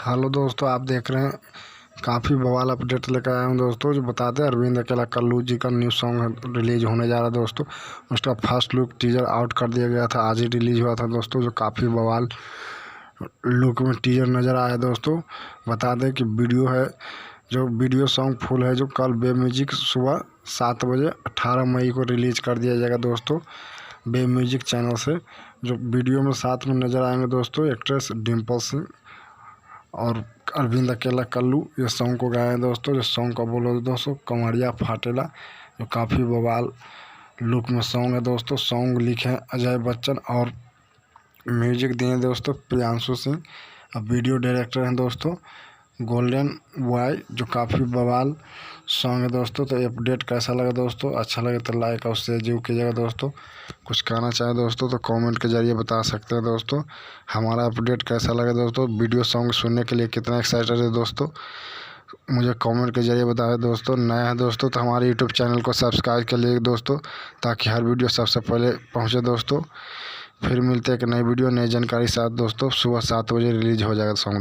Hello दोस्तों, आप देख रहे हैं काफ़ी बवाल अपडेट लेकर आया हूँ दोस्तों। जो बताते हैं अरविंद अकेला कल्लू जी का न्यू सॉन्ग रिलीज होने जा रहा है दोस्तों। उसका फर्स्ट लुक टीजर आउट कर दिया गया था, आज ही रिलीज हुआ था दोस्तों। जो काफ़ी बवाल लुक में टीजर नज़र आया दोस्तों। बता दें कि वीडियो है, जो वीडियो सॉन्ग फुल है, जो कल बे म्यूजिक सुबह 7 बजे 18 मई को रिलीज कर दिया जाएगा दोस्तों, बे म्यूजिक चैनल से। जो वीडियो में साथ में नज़र आएंगे दोस्तों एक्ट्रेस डिम्पल सिंह और अरविंद अकेला कल्लू ये सॉन्ग को गाए हैं दोस्तों। जो सॉन्ग का बोलो दोस्तों कमरिया फाटेला, जो काफ़ी बवाल लुक में सॉन्ग है दोस्तों। सॉन्ग लिखे हैं अजय बच्चन और म्यूजिक दिए हैं दोस्तों प्रियांशु सिंह। अब वीडियो डायरेक्टर हैं दोस्तों गोल्डन बॉय, जो काफ़ी बवाल सॉन्ग है दोस्तों। तो अपडेट कैसा लगा दोस्तों? अच्छा लगे तो लाइक और शेयर जरूर कीजिएगा दोस्तों। कुछ कहना चाहें दोस्तों तो कमेंट के जरिए बता सकते हैं दोस्तों। हमारा अपडेट कैसा लगा दोस्तों? वीडियो सॉन्ग सुनने के लिए कितना एक्साइटेड है दोस्तों, मुझे कमेंट के जरिए बताएं दोस्तों। नया है दोस्तों तो हमारे यूट्यूब चैनल को सब्सक्राइब कर लीजिए दोस्तों, ताकि हर वीडियो सबसे पहले पहुँचे दोस्तों। फिर मिलते हैं एक नई वीडियो नई जानकारी साथ दोस्तों। सुबह 7 बजे रिलीज हो जाएगा सॉन्ग।